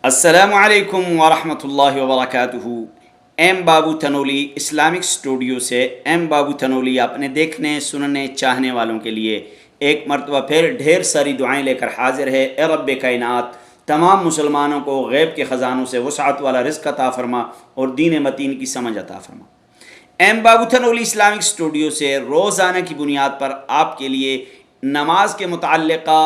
السلام علیکم ورحمۃ اللہ وبرکاتہ۔ ایم بابو تنولی اسلامک اسٹوڈیو سے ایم بابو تنولی اپنے دیکھنے سننے چاہنے والوں کے لیے ایک مرتبہ پھر ڈھیر ساری دعائیں لے کر حاضر ہے۔ اے رب کائنات، تمام مسلمانوں کو غیب کے خزانوں سے وسعت والا رزق عطا فرما اور دین متین کی سمجھ عطا فرما۔ ایم بابو تنولی اسلامک اسٹوڈیو سے روزانہ کی بنیاد پر آپ کے لیے نماز کے متعلقہ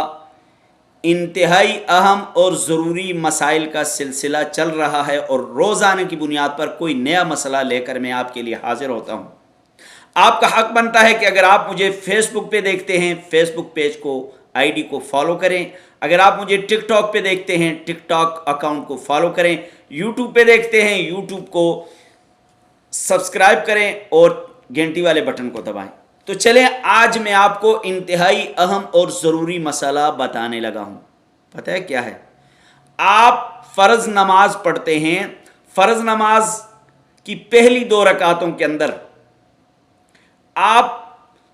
انتہائی اہم اور ضروری مسائل کا سلسلہ چل رہا ہے، اور روزانہ کی بنیاد پر کوئی نیا مسئلہ لے کر میں آپ کے لیے حاضر ہوتا ہوں۔ آپ کا حق بنتا ہے کہ اگر آپ مجھے فیس بک پہ دیکھتے ہیں، فیس بک پیج کو آئی ڈی کو فالو کریں۔ اگر آپ مجھے ٹک ٹاک پہ دیکھتے ہیں، ٹک ٹاک اکاؤنٹ کو فالو کریں۔ یوٹیوب پہ دیکھتے ہیں، یوٹیوب کو سبسکرائب کریں اور گھنٹی والے بٹن کو دبائیں۔ تو چلیں، آج میں آپ کو انتہائی اہم اور ضروری مسئلہ بتانے لگا ہوں۔ پتہ ہے کیا ہے؟ آپ فرض نماز پڑھتے ہیں، فرض نماز کی پہلی 2 رکعتوں کے اندر آپ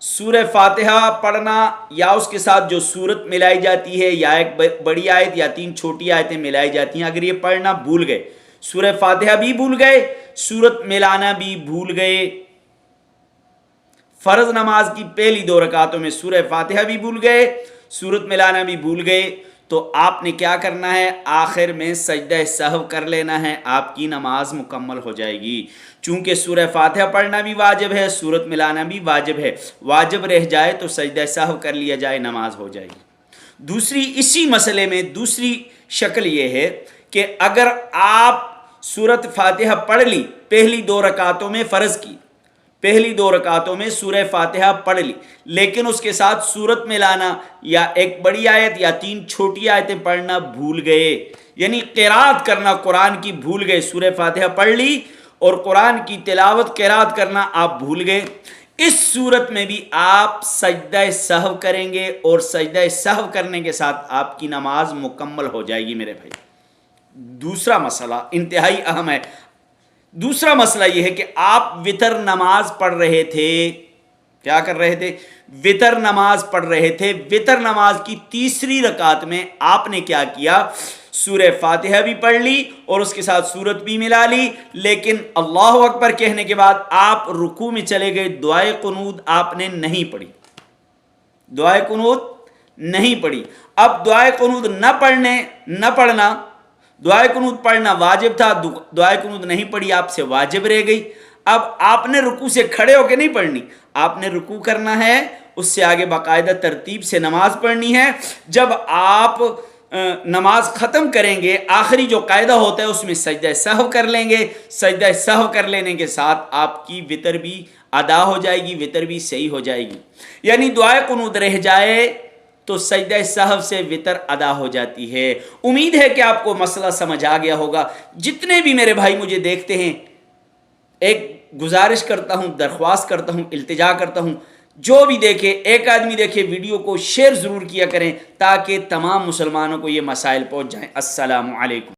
سورہ فاتحہ پڑھنا یا اس کے ساتھ جو سورت ملائی جاتی ہے، یا ایک بڑی آیت یا 3 چھوٹی آیتیں ملائی جاتی ہیں، اگر یہ پڑھنا بھول گئے، سورہ فاتحہ بھی بھول گئے، سورت ملانا بھی بھول گئے، فرض نماز کی پہلی 2 رکعتوں میں سورہ فاتحہ بھی بھول گئے، سورت ملانا بھی بھول گئے، تو آپ نے کیا کرنا ہے؟ آخر میں سجدہ سہو کر لینا ہے، آپ کی نماز مکمل ہو جائے گی۔ چونکہ سورہ فاتحہ پڑھنا بھی واجب ہے، سورت ملانا بھی واجب ہے، واجب رہ جائے تو سجدہ سہو کر لیا جائے، نماز ہو جائے گی۔ دوسری اسی مسئلے میں دوسری شکل یہ ہے کہ اگر آپ سورت فاتحہ پڑھ لی پہلی 2 رکعتوں میں، فرض کی پہلی 2 رکعتوں میں سورہ فاتحہ پڑھ لی، لیکن اس کے ساتھ سورت ملانا یا ایک بڑی آیت یا 3 چھوٹی آیتیں پڑھنا بھول گئے، یعنی قرات کرنا قرآن کی بھول گئے، سورہ فاتحہ پڑھ لی اور قرآن کی تلاوت قرات کرنا آپ بھول گئے، اس صورت میں بھی آپ سجدہ سہو کریں گے، اور سجدہ سہو کرنے کے ساتھ آپ کی نماز مکمل ہو جائے گی میرے بھائی۔ دوسرا مسئلہ انتہائی اہم ہے۔ دوسرا مسئلہ یہ ہے کہ آپ وتر نماز پڑھ رہے تھے، کیا کر رہے تھے؟ وتر نماز پڑھ رہے تھے۔ وتر نماز کی تیسری رکعت میں آپ نے کیا کیا؟ سورہ فاتحہ بھی پڑھ لی اور اس کے ساتھ سورت بھی ملا لی، لیکن اللہ اکبر کہنے کے بعد آپ رکوع میں چلے گئے، دعائے قنوت آپ نے نہیں پڑھی، دعائے قنوت نہیں پڑھی۔ اب دعائے قنوت نہ پڑھنا، دعائے قنوت پڑھنا واجب تھا، دعائے قنوت نہیں پڑھی، آپ سے واجب رہ گئی۔ اب آپ نے رکوع سے کھڑے ہو کے نہیں پڑھنی، آپ نے رکوع کرنا ہے، اس سے آگے باقاعدہ ترتیب سے نماز پڑھنی ہے۔ جب آپ نماز ختم کریں گے، آخری جو قاعدہ ہوتا ہے اس میں سجدہ سہو کر لیں گے، سجدہ سہو کر لینے کے ساتھ آپ کی وتر بھی ادا ہو جائے گی، وتر بھی صحیح ہو جائے گی۔ یعنی دعائے قنوت رہ جائے تو سجدہ سہو سے وتر ادا ہو جاتی ہے۔ امید ہے کہ آپ کو مسئلہ سمجھ آ گیا ہوگا۔ جتنے بھی میرے بھائی مجھے دیکھتے ہیں، ایک گزارش کرتا ہوں، درخواست کرتا ہوں، التجا کرتا ہوں، جو بھی دیکھے، ایک آدمی دیکھے، ویڈیو کو شیئر ضرور کیا کریں تاکہ تمام مسلمانوں کو یہ مسائل پہنچ جائیں۔ السلام علیکم۔